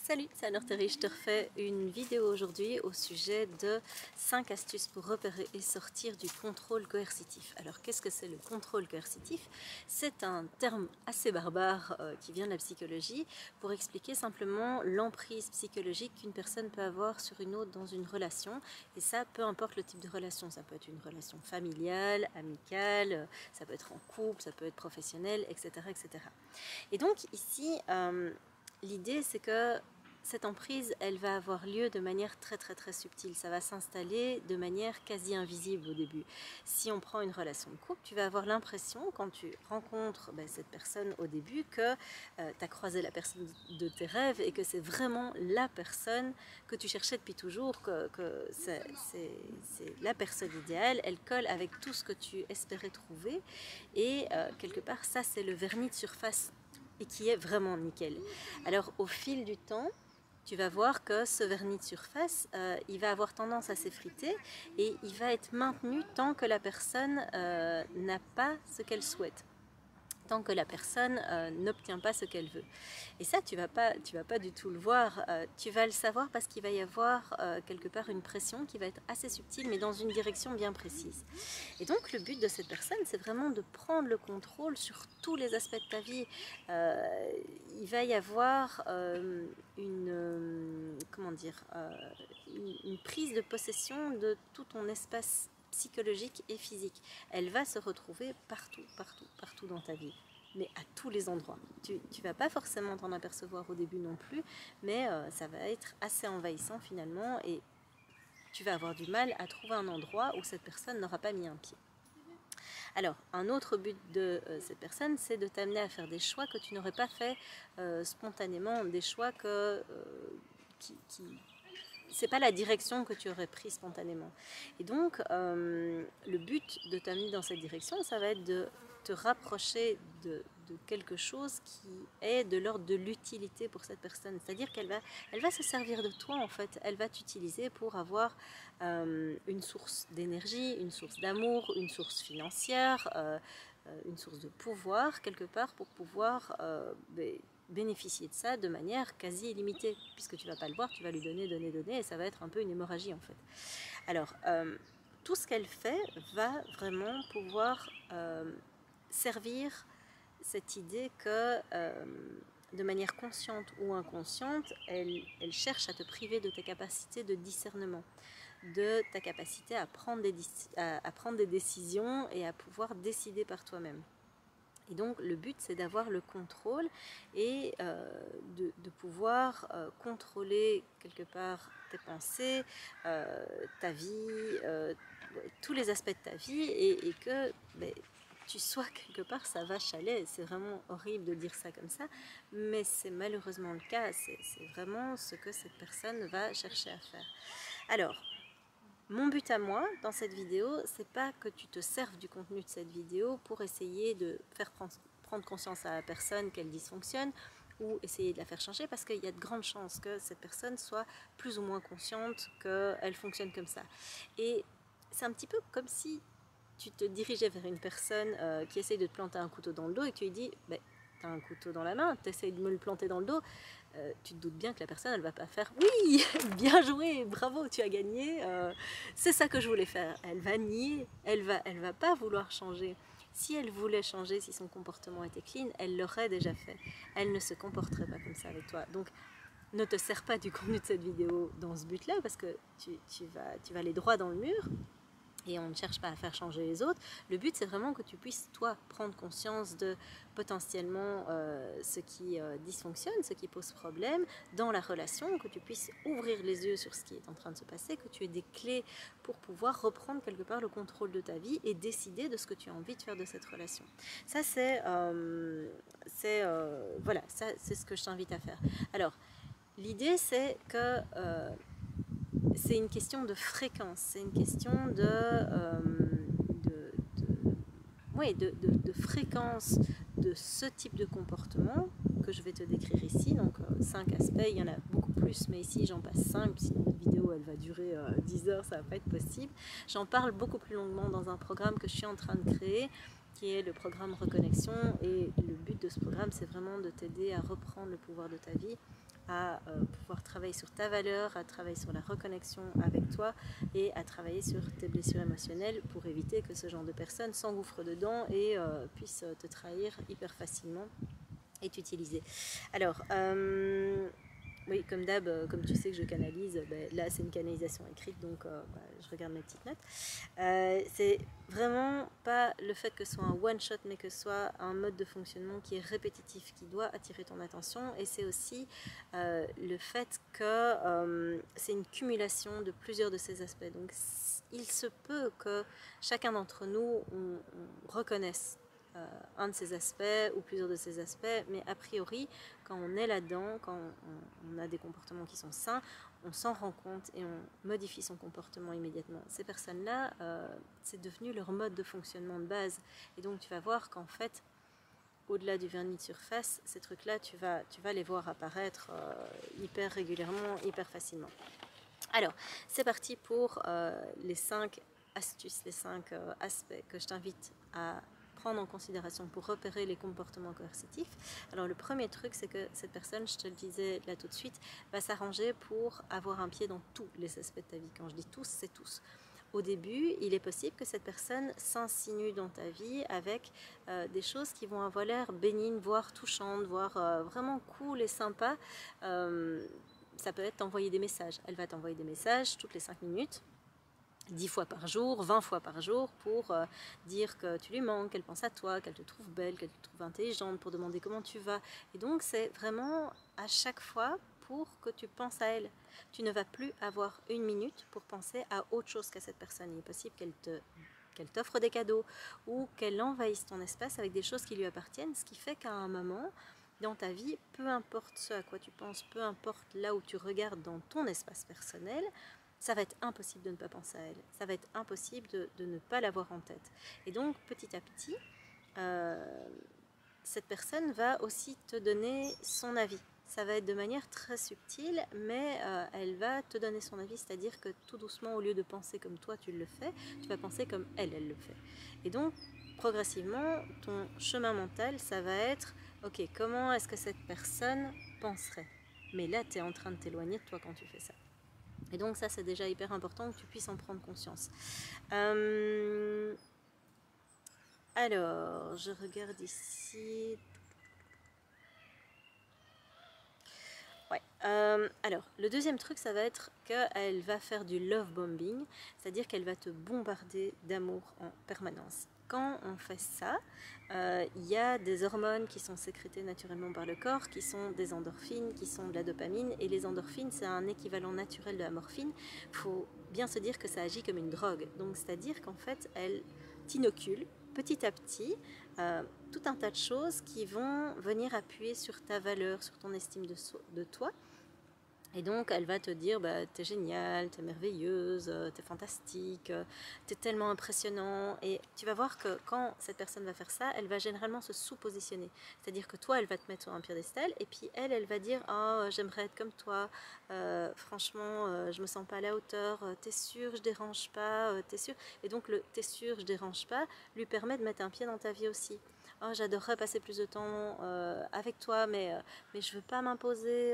Salut, c'est Anne-Orterie, je te refais une vidéo aujourd'hui au sujet de 5 astuces pour repérer et sortir du contrôle coercitif. Alors qu'est-ce que c'est le contrôle coercitif? C'est un terme assez barbare qui vient de la psychologie pour expliquer simplement l'emprise psychologique qu'une personne peut avoir sur une autre dans une relation. Et ça, peu importe le type de relation, ça peut être une relation familiale, amicale, ça peut être en couple, ça peut être professionnel, etc. etc. Et donc ici, l'idée c'est que cette emprise, elle va avoir lieu de manière très subtile. Ça va s'installer de manière quasi invisible au début. Si on prend une relation de couple, tu vas avoir l'impression, quand tu rencontres cette personne au début, que tu as croisé la personne de tes rêves et que c'est vraiment la personne que tu cherchais depuis toujours, que c'est la personne idéale, elle colle avec tout ce que tu espérais trouver. Et quelque part, ça, c'est le vernis de surface et qui est vraiment nickel. Alors, au fil du temps, tu vas voir que ce vernis de surface, il va avoir tendance à s'effriter et il va être maintenu tant que la personne n'a pas ce qu'elle souhaite, tant que la personne n'obtient pas ce qu'elle veut. Et ça, tu vas pas du tout le voir, tu vas le savoir parce qu'il va y avoir quelque part une pression qui va être assez subtile, mais dans une direction bien précise. Et donc le but de cette personne, c'est vraiment de prendre le contrôle sur tous les aspects de ta vie. Il va y avoir une prise de possession de tout ton espace psychologique et physique. Elle va se retrouver partout dans ta vie, mais à tous les endroits. Tu vas pas forcément t'en apercevoir au début non plus, mais ça va être assez envahissant finalement et tu vas avoir du mal à trouver un endroit où cette personne n'aura pas mis un pied. Alors, un autre but de cette personne, c'est de t'amener à faire des choix que tu n'aurais pas fait spontanément, des choix c'est pas la direction que tu aurais prise spontanément. Et donc, le but de t'amener dans cette direction, ça va être de te rapprocher de quelque chose qui est de l'ordre de l'utilité pour cette personne. C'est-à-dire qu'elle va se servir de toi, en fait. Elle va t'utiliser pour avoir une source d'énergie, une source d'amour, une source financière, une source de pouvoir, quelque part, pour pouvoir bénéficier de ça de manière quasi illimitée, puisque tu ne vas pas le voir, tu vas lui donner, et ça va être un peu une hémorragie en fait. Alors, tout ce qu'elle fait va vraiment pouvoir servir cette idée que de manière consciente ou inconsciente, elle cherche à te priver de ta capacité de discernement, de ta capacité à prendre des décisions et à pouvoir décider par toi-même. Et donc le but, c'est d'avoir le contrôle et de pouvoir contrôler quelque part tes pensées, ta vie, tous les aspects de ta vie et que tu sois quelque part sa vache à lait. C'est vraiment horrible de dire ça comme ça, mais c'est malheureusement le cas. C'est vraiment ce que cette personne va chercher à faire. Alors, mon but à moi dans cette vidéo, c'est pas que tu te serves du contenu de cette vidéo pour essayer de faire prendre conscience à la personne qu'elle dysfonctionne ou essayer de la faire changer, parce qu'il y a de grandes chances que cette personne soit plus ou moins consciente qu'elle fonctionne comme ça. Et c'est un petit peu comme si tu te dirigeais vers une personne qui essaye de te planter un couteau dans le dos et que tu lui dis t'as un couteau dans la main, tu essayes de me le planter dans le dos, tu te doutes bien que la personne, elle va pas faire oui, bien joué, bravo, tu as gagné, c'est ça que je voulais faire. Elle va nier, elle va pas vouloir changer. Si elle voulait changer, si son comportement était clean, elle l'aurait déjà fait. Elle ne se comporterait pas comme ça avec toi. Donc, ne te sers pas du contenu de cette vidéo dans ce but-là, parce que tu vas aller droit dans le mur. Et on ne cherche pas à faire changer les autres. Le but, c'est vraiment que tu puisses, toi, prendre conscience de potentiellement ce qui dysfonctionne, ce qui pose problème dans la relation, que tu puisses ouvrir les yeux sur ce qui est en train de se passer, que tu aies des clés pour pouvoir reprendre quelque part le contrôle de ta vie et décider de ce que tu as envie de faire de cette relation. Ça, c'est ce que je t'invite à faire. Alors, l'idée, c'est que c'est une question de fréquence, c'est une question de fréquence de ce type de comportement que je vais te décrire ici. Donc 5 aspects, il y en a beaucoup plus, mais ici j'en passe 5, sinon la vidéo elle va durer 10 heures, ça va pas être possible. J'en parle beaucoup plus longuement dans un programme que je suis en train de créer qui est le programme Reconnexion. Et le but de ce programme, c'est vraiment de t'aider à reprendre le pouvoir de ta vie, à pouvoir travailler sur ta valeur, à travailler sur la reconnexion avec toi et à travailler sur tes blessures émotionnelles pour éviter que ce genre de personnes s'engouffrent dedans et puissent te trahir hyper facilement et t'utiliser. Alors, oui, comme d'hab, comme tu sais que je canalise, là c'est une canalisation écrite, donc je regarde mes petites notes. C'est vraiment pas le fait que ce soit un one-shot, mais que ce soit un mode de fonctionnement qui est répétitif, qui doit attirer ton attention. Et c'est aussi le fait que c'est une cumulation de plusieurs de ces aspects. Donc il se peut que chacun d'entre nous, on reconnaisse un de ces aspects ou plusieurs de ces aspects, mais a priori, quand on est là-dedans, quand on a des comportements qui sont sains, on s'en rend compte et on modifie son comportement immédiatement. Ces personnes-là, c'est devenu leur mode de fonctionnement de base. Et donc tu vas voir qu'en fait, au-delà du vernis de surface, ces trucs-là, tu vas les voir apparaître hyper régulièrement, hyper facilement. Alors, c'est parti pour les 5 astuces, les 5 aspects que je t'invite à prendre en considération pour repérer les comportements coercitifs. Alors le premier truc, c'est que cette personne, je te le disais là tout de suite, va s'arranger pour avoir un pied dans tous les aspects de ta vie. Quand je dis tous, c'est tous. Au début, il est possible que cette personne s'insinue dans ta vie avec des choses qui vont avoir l'air bénignes, voire touchantes, voire vraiment cool et sympa. Ça peut être t'envoyer des messages. Elle va t'envoyer des messages toutes les 5 minutes. 10 fois par jour, 20 fois par jour pour dire que tu lui manques, qu'elle pense à toi, qu'elle te trouve belle, qu'elle te trouve intelligente, pour demander comment tu vas. Et donc c'est vraiment à chaque fois pour que tu penses à elle. Tu ne vas plus avoir une minute pour penser à autre chose qu'à cette personne. Il est possible qu'elle t'offre des cadeaux ou qu'elle envahisse ton espace avec des choses qui lui appartiennent, ce qui fait qu'à un moment dans ta vie, peu importe ce à quoi tu penses, peu importe là où tu regardes dans ton espace personnel, ça va être impossible de ne pas penser à elle. Ça va être impossible de ne pas l'avoir en tête. Et donc, petit à petit, cette personne va aussi te donner son avis. Ça va être de manière très subtile, mais elle va te donner son avis, c'est-à-dire que tout doucement, au lieu de penser comme toi tu le fais, tu vas penser comme elle le fait. Et donc, progressivement, ton chemin mental, ça va être, ok, comment est-ce que cette personne penserait? Mais là, tu es en train de t'éloigner de toi quand tu fais ça. Et donc ça, c'est déjà hyper important que tu puisses en prendre conscience. Alors, je regarde ici. Ouais. Alors, le deuxième truc, ça va être qu'elle va faire du love bombing, c'est-à-dire qu'elle va te bombarder d'amour en permanence. Quand on fait ça, il y a des hormones qui sont sécrétées naturellement par le corps, qui sont des endorphines, qui sont de la dopamine. Et les endorphines, c'est un équivalent naturel de la morphine. Il faut bien se dire que ça agit comme une drogue. Donc, c'est-à-dire qu'en fait, elle t'inocule petit à petit tout un tas de choses qui vont venir appuyer sur ta valeur, sur ton estime de toi. Et donc, elle va te dire, t'es géniale, t'es merveilleuse, t'es fantastique, t'es tellement impressionnant. Et tu vas voir que quand cette personne va faire ça, elle va généralement se sous-positionner. C'est-à-dire que toi, elle va te mettre sur un piédestal, et puis elle va dire, oh, j'aimerais être comme toi, franchement, je me sens pas à la hauteur, t'es sûre, je dérange pas, t'es sûre. Et donc, le t'es sûre, je dérange pas, lui permet de mettre un pied dans ta vie aussi. Oh, j'adorerais passer plus de temps avec toi, mais je veux pas m'imposer,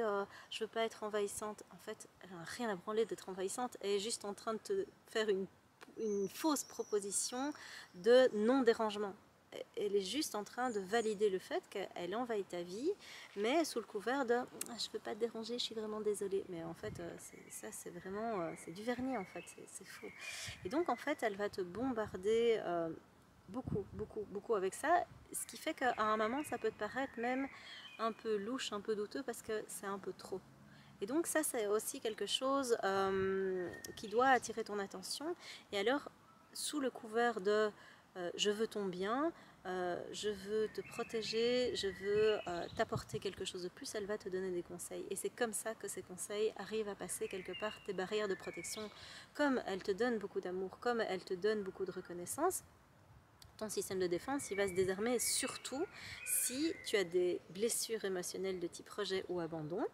je veux pas être envahissante. En fait, elle n'a rien à branler d'être envahissante, elle est juste en train de te faire une fausse proposition de non-dérangement. Elle est juste en train de valider le fait qu'elle envahit ta vie, mais sous le couvert de je veux pas te déranger, je suis vraiment désolée. Mais en fait, ça c'est vraiment c'est du vernis en fait, c'est faux. Et donc en fait, elle va te bombarder beaucoup avec ça, ce qui fait qu'à un moment ça peut te paraître même un peu louche, un peu douteux parce que c'est un peu trop. Et donc ça c'est aussi quelque chose qui doit attirer ton attention. Et alors sous le couvert de je veux ton bien, je veux te protéger, je veux t'apporter quelque chose de plus, elle va te donner des conseils. Et c'est comme ça que ces conseils arrivent à passer quelque part tes barrières de protection. Comme elle te donne beaucoup d'amour, comme elle te donne beaucoup de reconnaissance, ton système de défense, il va se désarmer, surtout si tu as des blessures émotionnelles de type rejet ou abandon,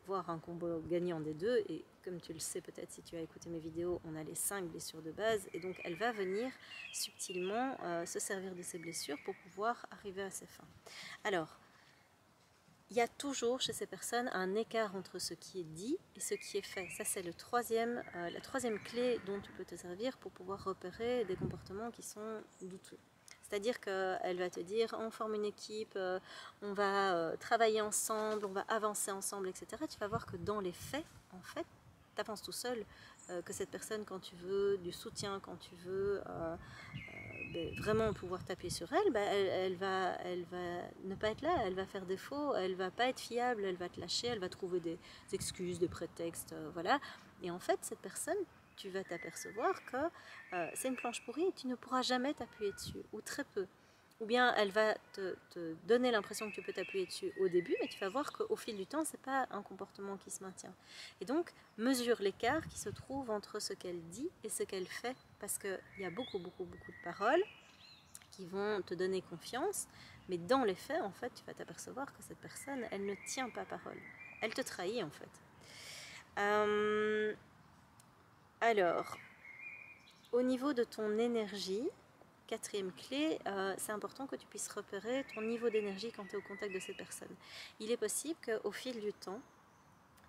avoir un combo gagnant des deux. Et comme tu le sais peut-être si tu as écouté mes vidéos, on a les 5 blessures de base. Et donc elle va venir subtilement se servir de ces blessures pour pouvoir arriver à ses fins. Alors, il y a toujours chez ces personnes un écart entre ce qui est dit et ce qui est fait. Ça, c'est la troisième clé dont tu peux te servir pour pouvoir repérer des comportements qui sont douteux. C'est-à-dire qu'elle va te dire, on forme une équipe, on va travailler ensemble, on va avancer ensemble, etc. Tu vas voir que dans les faits, en fait, tu avances tout seul, que cette personne, quand tu veux du soutien, quand tu veux vraiment pouvoir t'appuyer sur elle, elle va ne pas être là, elle va faire défaut, elle va pas être fiable, elle va te lâcher, elle va trouver des excuses, des prétextes, voilà. Et en fait, cette personne, tu vas t'apercevoir que c'est une planche pourrie et tu ne pourras jamais t'appuyer dessus, ou très peu. Ou bien elle va te donner l'impression que tu peux t'appuyer dessus au début, mais tu vas voir qu'au fil du temps, c'est pas un comportement qui se maintient. Et donc, mesure l'écart qui se trouve entre ce qu'elle dit et ce qu'elle fait, parce qu'il y a beaucoup de paroles qui vont te donner confiance, mais dans les faits, en fait, tu vas t'apercevoir que cette personne, elle ne tient pas parole. Elle te trahit, en fait. Alors, au niveau de ton énergie, quatrième clé, c'est important que tu puisses repérer ton niveau d'énergie quand tu es au contact de cette personne. Il est possible qu'au fil du temps,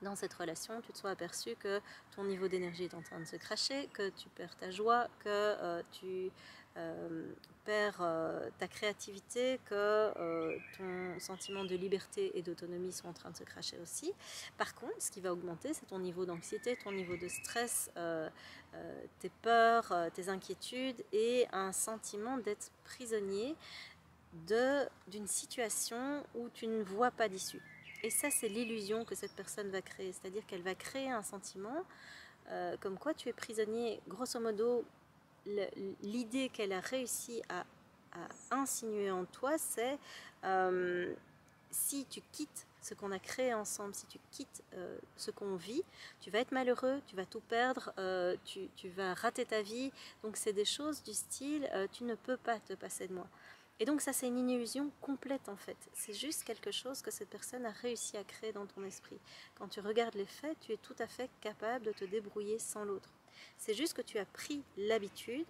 dans cette relation, tu te sois aperçu que ton niveau d'énergie est en train de se cracher, que tu perds ta joie, que tu perds ta créativité, que ton sentiment de liberté et d'autonomie sont en train de se cracher aussi. Par contre, ce qui va augmenter, c'est ton niveau d'anxiété, ton niveau de stress, tes peurs, tes inquiétudes et un sentiment d'être prisonnier d'une situation où tu ne vois pas d'issue. Et ça, c'est l'illusion que cette personne va créer. C'est-à-dire qu'elle va créer un sentiment comme quoi tu es prisonnier. Grosso modo, l'idée qu'elle a réussi à insinuer en toi, c'est si tu quittes ce qu'on a créé ensemble, si tu quittes ce qu'on vit, tu vas être malheureux, tu vas tout perdre, tu vas rater ta vie. Donc c'est des choses du style, tu ne peux pas te passer de moi. Et donc ça, c'est une illusion complète en fait. C'est juste quelque chose que cette personne a réussi à créer dans ton esprit. Quand tu regardes les faits, tu es tout à fait capable de te débrouiller sans l'autre. C'est juste que tu as pris l'habitude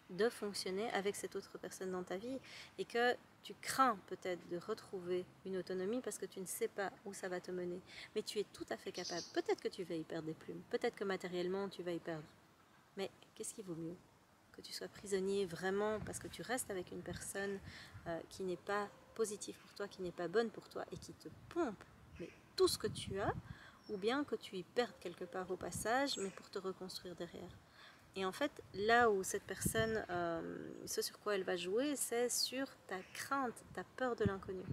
de fonctionner avec cette autre personne dans ta vie et que tu crains peut-être de retrouver une autonomie parce que tu ne sais pas où ça va te mener. Mais tu es tout à fait capable. Peut-être que tu vas y perdre des plumes, peut-être que matériellement tu vas y perdre. Mais qu'est-ce qui vaut mieux ? Que tu sois prisonnier vraiment parce que tu restes avec une personne qui n'est pas positive pour toi, qui n'est pas bonne pour toi et qui te pompe mais tout ce que tu as, ou bien que tu y perdes quelque part au passage mais pour te reconstruire derrière. Et en fait, là où cette personne, ce sur quoi elle va jouer, c'est sur ta crainte, ta peur de l'inconnu.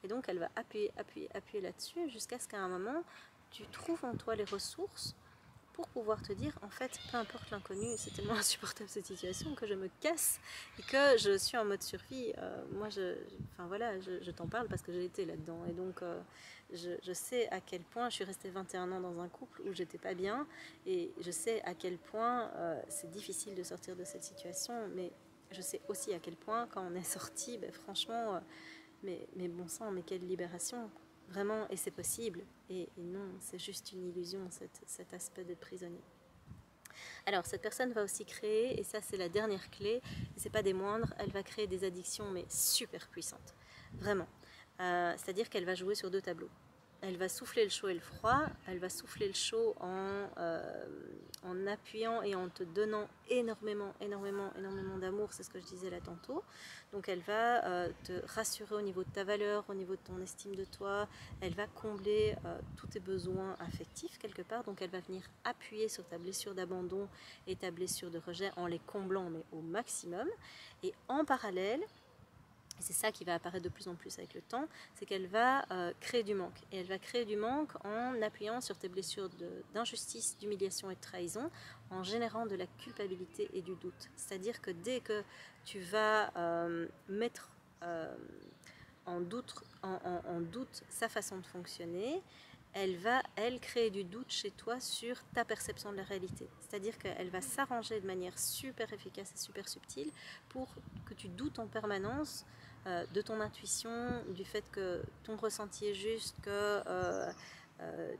Et donc elle va appuyer là-dessus jusqu'à ce qu'à un moment, tu trouves en toi les ressources pour pouvoir te dire, en fait, peu importe l'inconnu, c'est tellement insupportable cette situation que je me casse et que je suis en mode survie. Moi, je t'en parle parce que j'ai été là-dedans. Et donc, je sais à quel point je suis restée 21 ans dans un couple où j'étais pas bien. Et je sais à quel point c'est difficile de sortir de cette situation. Mais je sais aussi à quel point, quand on est sorti, franchement, mais bon sang, mais quelle libération! Vraiment, et c'est possible. Et non, c'est juste une illusion, cet aspect d'être prisonnier. Alors, cette personne va aussi créer, et ça c'est la dernière clé, et c'est pas des moindres, elle va créer des addictions, mais super puissantes. Vraiment. C'est-à-dire qu'elle va jouer sur deux tableaux. Elle va souffler le chaud et le froid. Elle va souffler le chaud en appuyant et en te donnant énormément d'amour. C'est ce que je disais là tantôt. Donc elle va te rassurer au niveau de ta valeur, au niveau de ton estime de toi. Elle va combler tous tes besoins affectifs quelque part. Donc elle va venir appuyer sur ta blessure d'abandon et ta blessure de rejet en les comblant mais au maximum. Et en parallèle, et c'est ça qui va apparaître de plus en plus avec le temps, c'est qu'elle va créer du manque. Et elle va créer du manque en appuyant sur tes blessures d'injustice, d'humiliation et de trahison, en générant de la culpabilité et du doute. C'est-à-dire que dès que tu vas mettre en doute sa façon de fonctionner, elle va, créer du doute chez toi sur ta perception de la réalité. C'est-à-dire qu'elle va s'arranger de manière super efficace et super subtile pour que tu doutes en permanence de ton intuition, du fait que ton ressenti est juste, que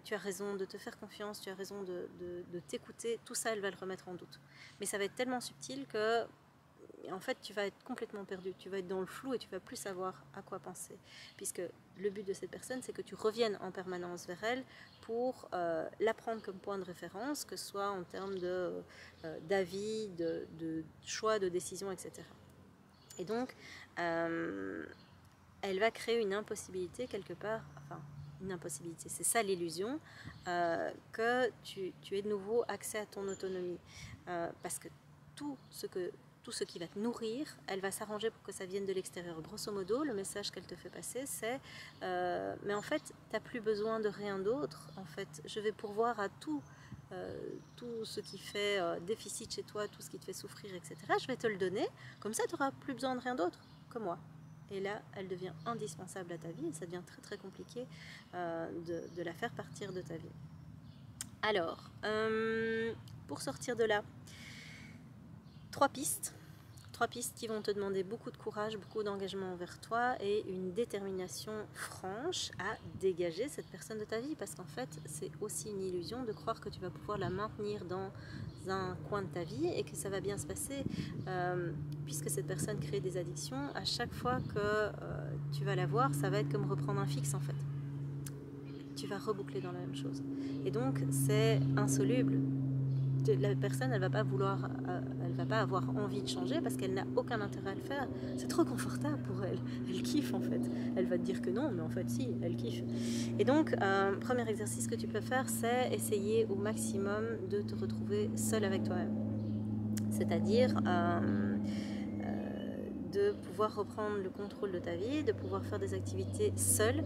tu as raison de te faire confiance, tu as raison de t'écouter, tout ça, elle va le remettre en doute. Mais ça va être tellement subtil que, en fait, tu vas être complètement perdu, tu vas être dans le flou et tu vas plus savoir à quoi penser. Puisque le but de cette personne, c'est que tu reviennes en permanence vers elle pour la prendre comme point de référence, que ce soit en termes d'avis, de choix, de décision, etc. Et donc, elle va créer une impossibilité quelque part, enfin, une impossibilité, c'est ça l'illusion, que tu aies de nouveau accès à ton autonomie. Parce que tout ce qui va te nourrir, elle va s'arranger pour que ça vienne de l'extérieur. Grosso modo, le message qu'elle te fait passer, c'est mais en fait, tu n'as plus besoin de rien d'autre. En fait, je vais pourvoir à tout ce qui fait déficit chez toi, tout ce qui te fait souffrir, etc. Je vais te le donner, comme ça, tu n'auras plus besoin de rien d'autre que moi. Et là, elle devient indispensable à ta vie et ça devient très très compliqué de la faire partir de ta vie. Alors, pour sortir de là, trois pistes qui vont te demander beaucoup de courage, beaucoup d'engagement envers toi et une détermination franche à dégager cette personne de ta vie, parce qu'en fait c'est aussi une illusion de croire que tu vas pouvoir la maintenir dans un coin de ta vie et que ça va bien se passer, puisque cette personne crée des addictions. À chaque fois que tu vas la voir, ça va être comme reprendre un fixe en fait. Tu vas reboucler dans la même chose et donc c'est insoluble. La personne, elle va pas avoir envie de changer parce qu'elle n'a aucun intérêt à le faire. C'est trop confortable pour elle. Elle kiffe en fait. Elle va te dire que non, mais en fait si, elle kiffe. Et donc, premier exercice que tu peux faire, c'est essayer au maximum de te retrouver seule avec toi-même. C'est-à-dire de pouvoir reprendre le contrôle de ta vie, de pouvoir faire des activités seules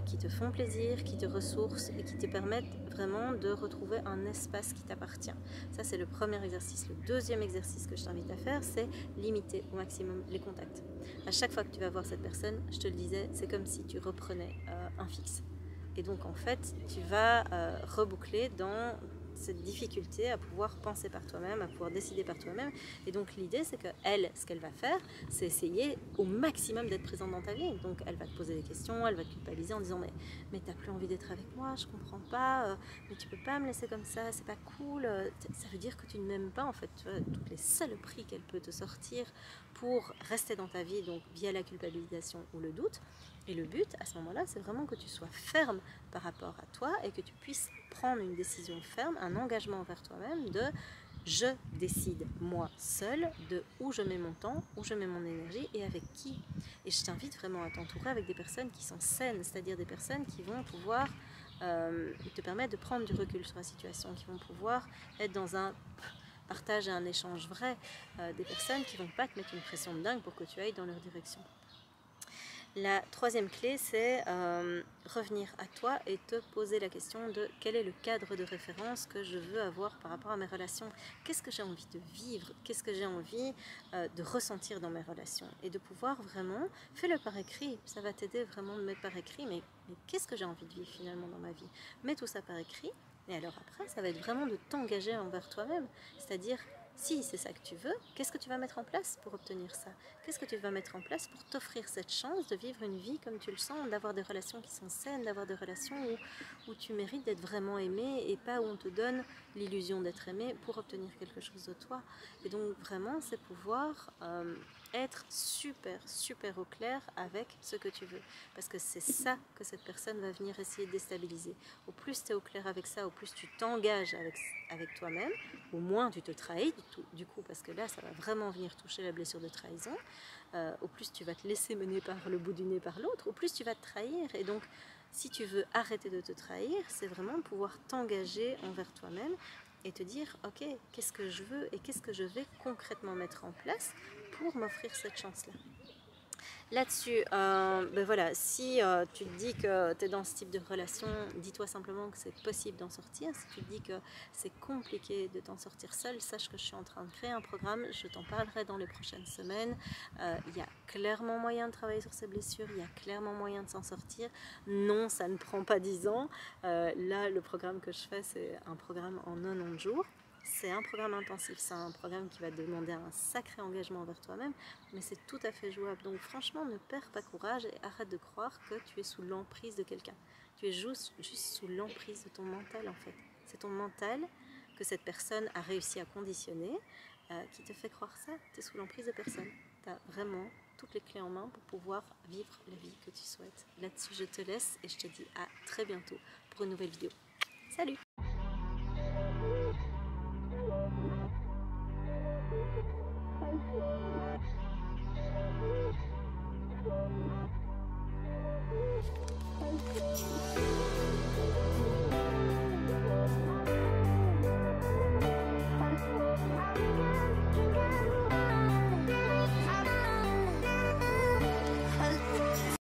qui te font plaisir, qui te ressourcent et qui te permettent vraiment de retrouver un espace qui t'appartient. Ça, c'est le premier exercice. Le deuxième exercice que je t'invite à faire, c'est limiter au maximum les contacts. À chaque fois que tu vas voir cette personne, je te le disais, c'est comme si tu reprenais un fixe. Et donc, en fait, tu vas reboucler dans cette difficulté à pouvoir penser par toi-même, à pouvoir décider par toi-même. Et donc l'idée, c'est qu'elle, ce qu'elle va faire, c'est essayer au maximum d'être présente dans ta vie. Donc elle va te poser des questions, elle va te culpabiliser en disant mais t'as plus envie d'être avec moi, je comprends pas, mais tu peux pas me laisser comme ça, c'est pas cool, ça veut dire que tu ne m'aimes pas en fait. Tu vois, toutes les saloperies qu'elle peut te sortir pour rester dans ta vie, donc via la culpabilisation ou le doute. Et le but, à ce moment-là, c'est vraiment que tu sois ferme par rapport à toi et que tu puisses prendre une décision ferme, un engagement envers toi-même de je décide moi seule de où je mets mon temps, où je mets mon énergie et avec qui. Et je t'invite vraiment à t'entourer avec des personnes qui sont saines, c'est-à-dire des personnes qui vont pouvoir te permettre de prendre du recul sur la situation, qui vont pouvoir être dans un partage et un échange vrai, des personnes qui ne vont pas te mettre une pression de dingue pour que tu ailles dans leur direction. La troisième clé, c'est revenir à toi et te poser la question de quel est le cadre de référence que je veux avoir par rapport à mes relations. Qu'est-ce que j'ai envie de vivre? Qu'est-ce que j'ai envie de ressentir dans mes relations? Et de pouvoir vraiment, fais-le par écrit. Ça va t'aider vraiment de mettre par écrit, mais qu'est-ce que j'ai envie de vivre finalement dans ma vie? Mets tout ça par écrit. Et alors après, ça va être vraiment de t'engager envers toi-même. C'est-à-dire, si c'est ça que tu veux, qu'est-ce que tu vas mettre en place pour obtenir ça? Qu'est-ce que tu vas mettre en place pour t'offrir cette chance de vivre une vie comme tu le sens, d'avoir des relations qui sont saines, d'avoir des relations où tu mérites d'être vraiment aimé et pas où on te donne l'illusion d'être aimé pour obtenir quelque chose de toi. Et donc vraiment, c'est pouvoir être super au clair avec ce que tu veux. Parce que c'est ça que cette personne va venir essayer de déstabiliser. Au plus tu es au clair avec ça, au plus tu t'engages avec toi-même, au moins tu te trahis du coup, parce que là, ça va vraiment venir toucher la blessure de trahison. Au plus tu vas te laisser mener par le bout du nez par l'autre, au plus tu vas te trahir. Et donc, si tu veux arrêter de te trahir, c'est vraiment pouvoir t'engager envers toi-même et te dire, ok, qu'est-ce que je veux et qu'est-ce que je vais concrètement mettre en place pour m'offrir cette chance-là. Là-dessus, ben voilà, si tu te dis que tu es dans ce type de relation, dis-toi simplement que c'est possible d'en sortir. Si tu te dis que c'est compliqué de t'en sortir seul, sache que je suis en train de créer un programme, je t'en parlerai dans les prochaines semaines. Il y a clairement moyen de travailler sur ces blessures, il y a clairement moyen de s'en sortir. Non, ça ne prend pas 10 ans. Là, le programme que je fais, c'est un programme en 90 jours. C'est un programme intensif, c'est un programme qui va te demander un sacré engagement envers toi-même, mais c'est tout à fait jouable. Donc franchement, ne perds pas courage et arrête de croire que tu es sous l'emprise de quelqu'un. Tu es juste sous l'emprise de ton mental en fait. C'est ton mental que cette personne a réussi à conditionner qui te fait croire ça. Tu es sous l'emprise de personne. Tu as vraiment toutes les clés en main pour pouvoir vivre la vie que tu souhaites. Là-dessus, je te laisse et je te dis à très bientôt pour une nouvelle vidéo. Salut! Thank you.